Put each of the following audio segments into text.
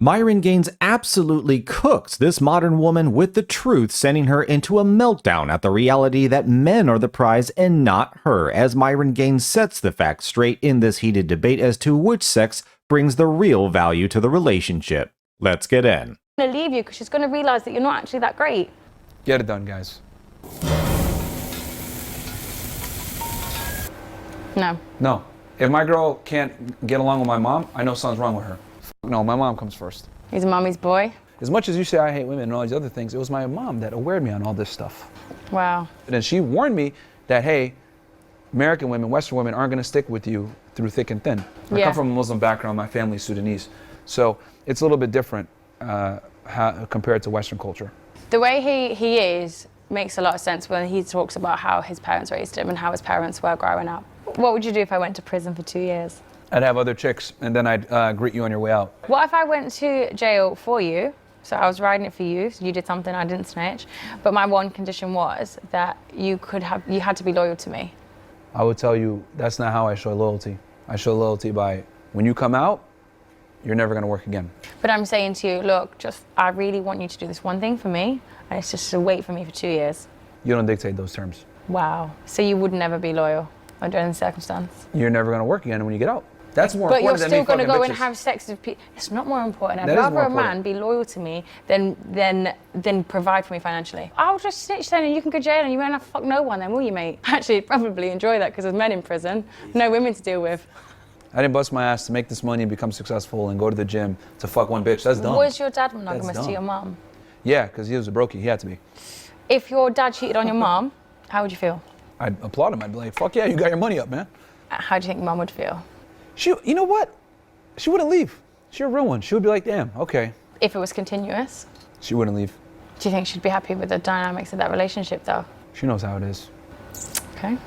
Myron Gaines absolutely cooks this modern woman with the truth, sending her into a meltdown at the reality that men are the prize and not her, as Myron Gaines sets the facts straight in this heated debate as to which sex brings the real value to the relationship. Let's get in. I'm going to leave you because she's going to realize that you're not actually that great. Get it done, guys. No. No. If my girl can't get along with my mom, I know something's wrong with her. No, my mom comes first. He's a mommy's boy. As much as you say I hate women and all these other things, it was my mom that awared me on all this stuff. Wow. And then she warned me that, hey, American women, Western women aren't going to stick with you through thick and thin. I come from a Muslim background. My family's Sudanese. So it's a little bit different compared to Western culture. The way he is makes a lot of sense when he talks about how his parents raised him and how his parents were growing up. What would you do if I went to prison for 2 years? I'd have other chicks, and then I'd greet you on your way out. What if I went to jail for you? So I was riding it for you, so you did something, I didn't snitch. But my one condition was that you had to be loyal to me. I would tell you that's not how I show loyalty. I show loyalty by when you come out, you're never going to work again. But I'm saying to you, look, I really want you to do this one thing for me, and it's just to wait for me for 2 years. You don't dictate those terms. Wow. So you would never be loyal under any circumstance? You're never going to work again when you get out. That's more but important than me you're still going to go bitches. and have sex with people. It's not more important. I'd That is rather more a man important. be loyal to me than provide for me financially. I'll just snitch then and you can go to jail and you won't have to fuck no one then, will you, mate? Actually, probably enjoy that because there's men in prison, no women to deal with. I didn't bust my ass to make this money and become successful and go to the gym to fuck one bitch. That's dumb. Was your dad monogamous to your mum? Yeah, because he was a brokey. He had to be. If your dad cheated on your mum, how would you feel? I'd applaud him. I'd be like, fuck yeah, you got your money up, man. How do you think mum would feel? You know what? She wouldn't leave. She's a real one. She would be like, damn, okay. If it was continuous? She wouldn't leave. Do you think she'd be happy with the dynamics of that relationship though? She knows how it is. Okay.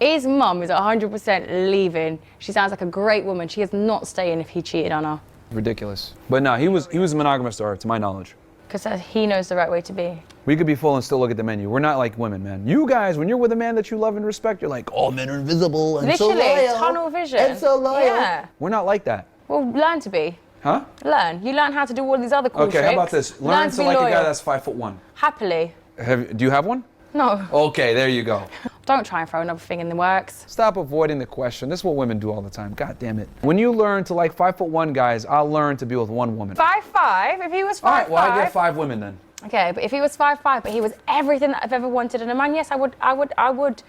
His mum is 100% leaving. She sounds like a great woman. She is not staying if he cheated on her. Ridiculous. But no, he was monogamous to her, to my knowledge. Because he knows the right way to be. We could be full and still look at the menu. We're not like women, man. You guys, when you're with a man that you love and respect, you're like, all men are invisible and so Literally, loyal. tunnel vision. And so loyal. Yeah. We're not like that. Well, learn to be. Huh? Learn. You learn how to do all these other cool tricks. Okay, how about this? Learn to be like loyal. a guy that's 5'1". Happily. Do you have one? No. Okay, there you go. Don't try and throw another thing in the works. Stop avoiding the question. This is what women do all the time. God damn it. When you learn to like 5'1" guys, I'll learn to be with one woman. 5'5", if he was 5'5". All right, well, I get 5 women then. Okay, but if he was 5'5", but he was everything that I've ever wanted in a man, yes, I would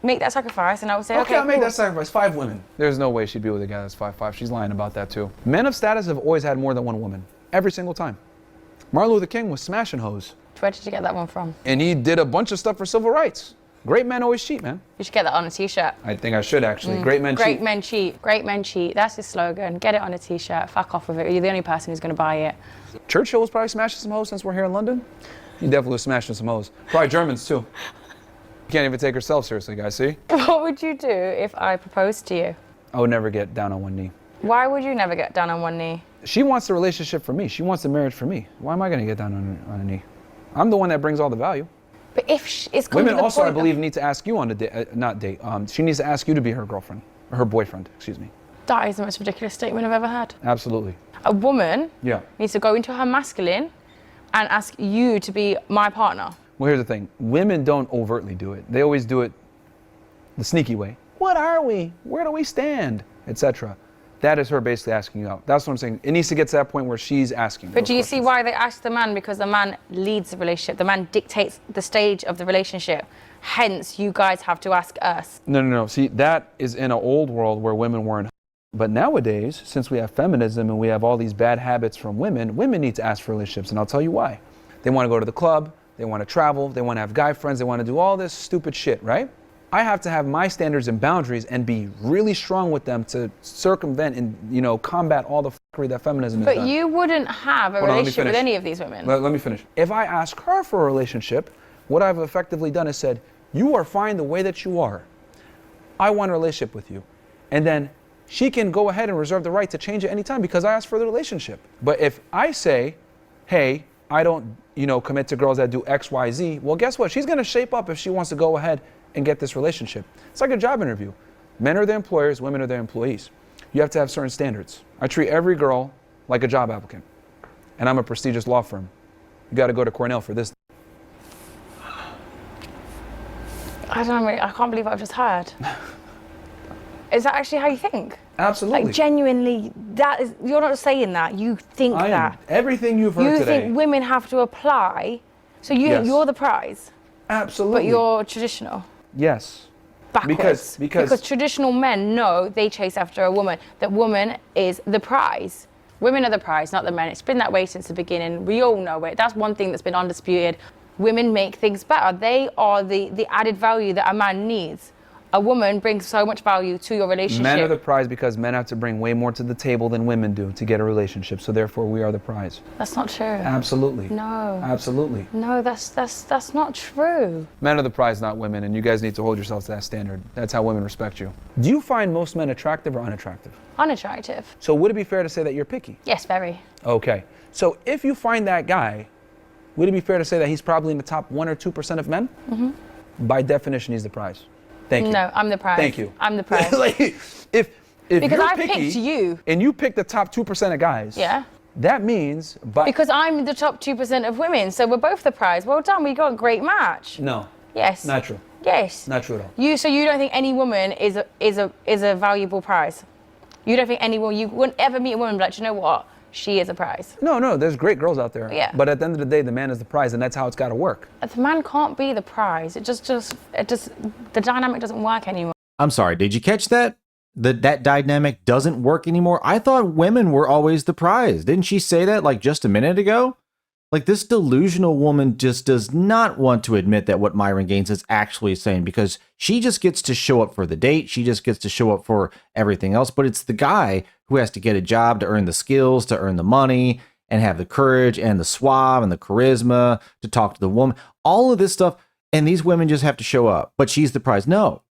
make that sacrifice, and I would say, okay, I'll make cool. that sacrifice. 5 women. There's no way she'd be with a guy that's 5'5". She's lying about that too. Men of status have always had more than one woman. Every single time. Martin Luther King was smashing hoes. Where did you get that one from? And he did a bunch of stuff for civil rights. Great men always cheat, man. You should get that on a t-shirt. I think I should actually. Great men cheat. Great men cheat. Great men cheat. That's his slogan. Get it on a t-shirt. Fuck off with it. You're the only person who's going to buy it. Churchill was probably smashing some hoes since we're here in London. He definitely was smashing some hoes. Probably Germans too. You can't even take herself seriously, guys, see? What would you do if I proposed to you? I would never get down on one knee. Why would you never get down on one knee? She wants the relationship for me. She wants the marriage for me. Why am I going to get down on a knee? I'm the one that brings all the value. But if it's come Women to the also, I point believe, need to ask you on a date, not date. She needs to ask you to be her girlfriend, or her boyfriend, excuse me. That is the most ridiculous statement I've ever heard. Absolutely. A woman Yeah. needs to go into her masculine and ask you to be my partner. Well, here's the thing. Women don't overtly do it. They always do it the sneaky way. What are we? Where do we stand? Etc. That is her basically asking you out. That's what I'm saying. It needs to get to that point where she's asking. But do you see why they ask the man? Because the man leads the relationship. The man dictates the stage of the relationship. Hence, you guys have to ask us. No. See, that is in an old world where women weren't. But nowadays, since we have feminism and we have all these bad habits from women, women need to ask for relationships. And I'll tell you why. They want to go to the club. They want to travel. They want to have guy friends. They want to do all this stupid shit, right? I have to have my standards and boundaries and be really strong with them to circumvent and, combat all the fuckery that feminism has done. But you wouldn't have a relationship with any of these women. Let me finish. If I ask her for a relationship, what I've effectively done is said, you are fine the way that you are. I want a relationship with you. And then she can go ahead and reserve the right to change it anytime because I asked for the relationship. But if I say, hey, I don't, commit to girls that do X, Y, Z, well, guess what? She's going to shape up if she wants to go ahead and get this relationship. It's like a job interview. Men are the employers, women are the employees. You have to have certain standards. I treat every girl like a job applicant. and I'm a prestigious law firm. You got to go to Cornell for this. I don't know, I can't believe what I've just heard. Is that actually how you think? Absolutely. Like genuinely, that is, you're not saying that, you think I am. that. Everything you've heard today. You think women have to apply, so you think you're the prize, Absolutely. but you're traditional. Yes. Backwards. Because traditional men know they chase after a woman, that woman is the prize. Women are the prize, not the men. It's been that way since the beginning. We all know it. That's one thing that's been undisputed. Women make things better. They are the added value that a man needs. A woman brings so much value to your relationship. men are the prize because men have to bring way more to the table than women do to get a relationship. So therefore, we are the prize. That's not true. Absolutely. No. Absolutely. No, that's not true. Men are the prize, not women, and you guys need to hold yourselves to that standard. That's how women respect you. Do you find most men attractive or unattractive? Unattractive. So would it be fair to say that you're picky? Yes, very. Okay. So if you find that guy, would it be fair to say that he's probably in the top 1 or 2% of men? Mm-hmm. By definition, he's the prize. Thank you. No, I'm the prize. Thank you. I'm the prize. Like, if because you're I picky, picked you. And you pick the top 2% of guys. Yeah. That means because I'm the top 2% of women, so we're both the prize. Well done, we got a great match. No. Yes. Not true. Yes. Not true at all. So you don't think any woman is a valuable prize? You don't think any woman, you wouldn't ever meet a woman and be like, you know what? She is a prize. No, there's great girls out there. Yeah. But at the end of the day, the man is the prize, and that's how it's got to work. The man can't be the prize. It just the dynamic doesn't work anymore. I'm sorry, did you catch that? That dynamic doesn't work anymore? I thought women were always the prize. Didn't she say that like just a minute ago? Like, this delusional woman just does not want to admit that what Myron Gaines is actually saying, because she just gets to show up for the date. She just gets to show up for everything else. But it's the guy who has to get a job to earn the skills, to earn the money, and have the courage and the suave and the charisma to talk to the woman. All of this stuff. And these women just have to show up. But she's the prize. No,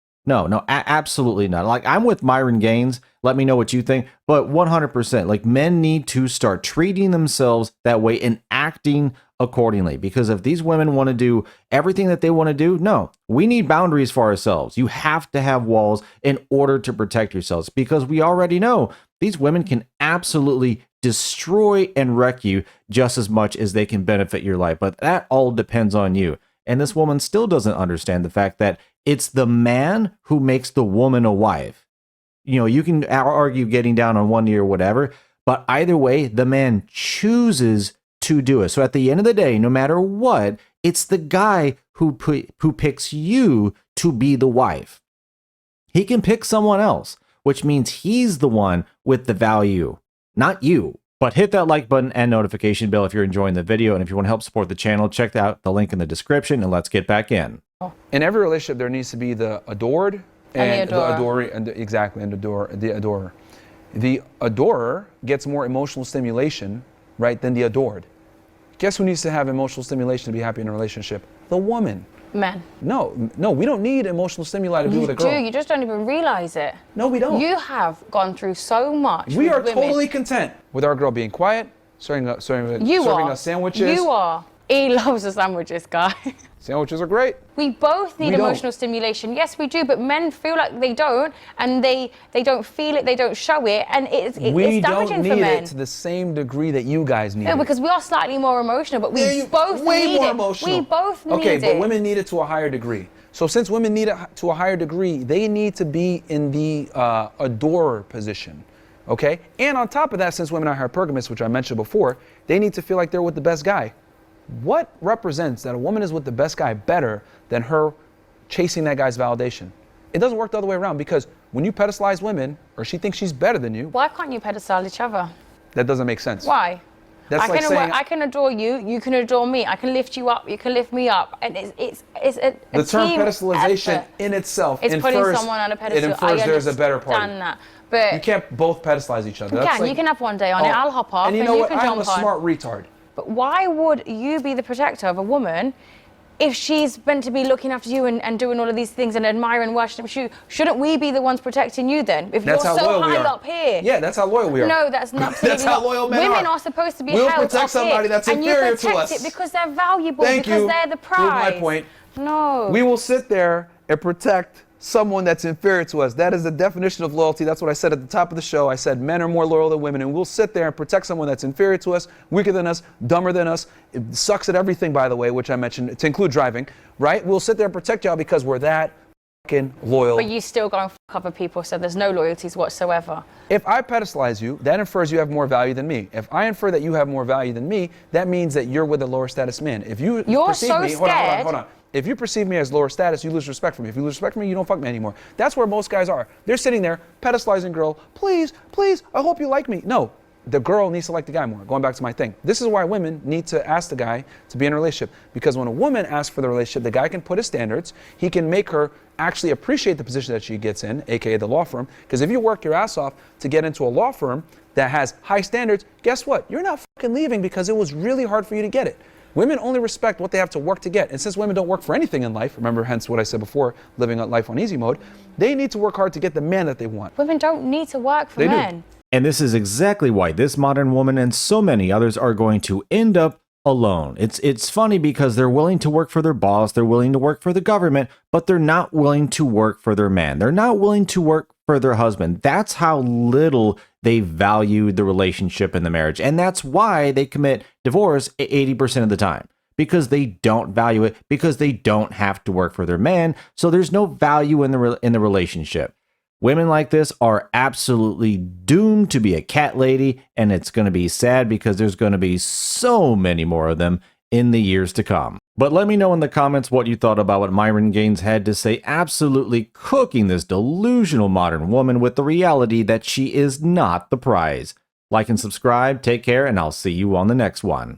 absolutely not. Like, I'm with Myron Gaines. Let me know what you think. But 100%, like, men need to start treating themselves that way and acting accordingly. Because if these women want to do everything that they want to do, no, we need boundaries for ourselves. You have to have walls in order to protect yourselves, because we already know these women can absolutely destroy and wreck you just as much as they can benefit your life. But that all depends on you. And this woman still doesn't understand the fact that it's the man who makes the woman a wife. You know, you can argue getting down on one knee or whatever, but either way, the man chooses to do it. So at the end of the day, no matter what, it's the guy who picks you to be the wife. He can pick someone else, which means he's the one with the value, not you. But hit that like button and notification bell if you're enjoying the video. And if you want to help support the channel, check out the link in the description, and let's get back in. In every relationship, there needs to be the adored and the adoree, and the adorer. The adorer gets more emotional stimulation, right, than the adored. Guess who needs to have emotional stimulation to be happy in a relationship? The woman. Men. No, we don't need emotional stimuli to be with a girl. You just don't even realize it. No, we don't. You have gone through so much. We are women. totally content with our girl being quiet, serving us sandwiches. You are. He loves the sandwiches, guy. Sandwiches are great. We both need emotional stimulation. Yes, we do, but men feel like they don't, and they don't feel it, they don't show it, and it's damaging for men. We don't need it to the same degree that you guys need it. No, because we are slightly more emotional, but we both need it. Emotional. We both need it. Okay, but women need it to a higher degree. So since women need it to a higher degree, they need to be in the adorer position. Okay? And on top of that, since women are hypergamous, which I mentioned before, they need to feel like they're with the best guy. What represents that a woman is with the best guy better than her chasing that guy's validation? It doesn't work the other way around, because when you pedestalize women, or she thinks she's better than you. Why can't you pedestal each other? That doesn't make sense. Why? That's like saying, I can adore you, you can adore me. I can lift you up, you can lift me up. And it's a the term team pedestalization effort. in itself It's putting someone on a pedestal. It infers there's a better party. That. But you can't both pedestalize each other. you can have one day on it, I'll hop off, and you know what? can I'm jump a smart retard. But why would you be the protector of a woman if she's meant to be looking after you and doing all of these things and admiring, worshiping you? Shouldn't we be the ones protecting you then? If that's you're so high up here. Yeah, that's how loyal we are. No, that's not. That's how loyal men are. Women are supposed to be we'll held protect up somebody here, that's inferior to us. And you protect it because they're valuable, because they're the prize. Prove my point. No. We will sit there and protect someone that's inferior to us. That is the definition of loyalty. That's what I said at the top of the show. I said men are more loyal than women, and we'll sit there and protect someone that's inferior to us, weaker than us, dumber than us. It sucks at everything, by the way, which I mentioned, to include driving, right? We'll sit there and protect y'all because we're that fucking loyal. But you still go and fuck other people, so there's no loyalties whatsoever. If I pedestalize you, that infers you have more value than me. If I infer that you have more value than me, that means that you're with a lower status man. If you perceive so me, scared. hold on. If you perceive me as lower status, you lose respect for me. If you lose respect for me, you don't fuck me anymore. That's where most guys are. They're sitting there pedestalizing girl. Please, please, I hope you like me. No, the girl needs to like the guy more. Going back to my thing. This is why women need to ask the guy to be in a relationship. Because when a woman asks for the relationship, the guy can put his standards. He can make her actually appreciate the position that she gets in, aka the law firm. Because if you work your ass off to get into a law firm that has high standards, guess what? You're not fucking leaving because it was really hard for you to get it. Women only respect what they have to work to get. And since women don't work for anything in life, remember hence what I said before, living life on easy mode, they need to work hard to get the man that they want. Women don't need to work for They do. men. And this is exactly why this modern woman and so many others are going to end up alone. It's funny because they're willing to work for their boss, they're willing to work for the government, but they're not willing to work for their man. They're not willing to work for their husband. That's how little they value the relationship and the marriage. And that's why they commit divorce 80% of the time. Because they don't value it, because they don't have to work for their man, so there's no value in the relationship. Women like this are absolutely doomed to be a cat lady, and it's going to be sad because there's going to be so many more of them in the years to come. But let me know in the comments what you thought about what Myron Gaines had to say, absolutely cooking this delusional modern woman with the reality that she is not the prize. Like and subscribe, take care, and I'll see you on the next one.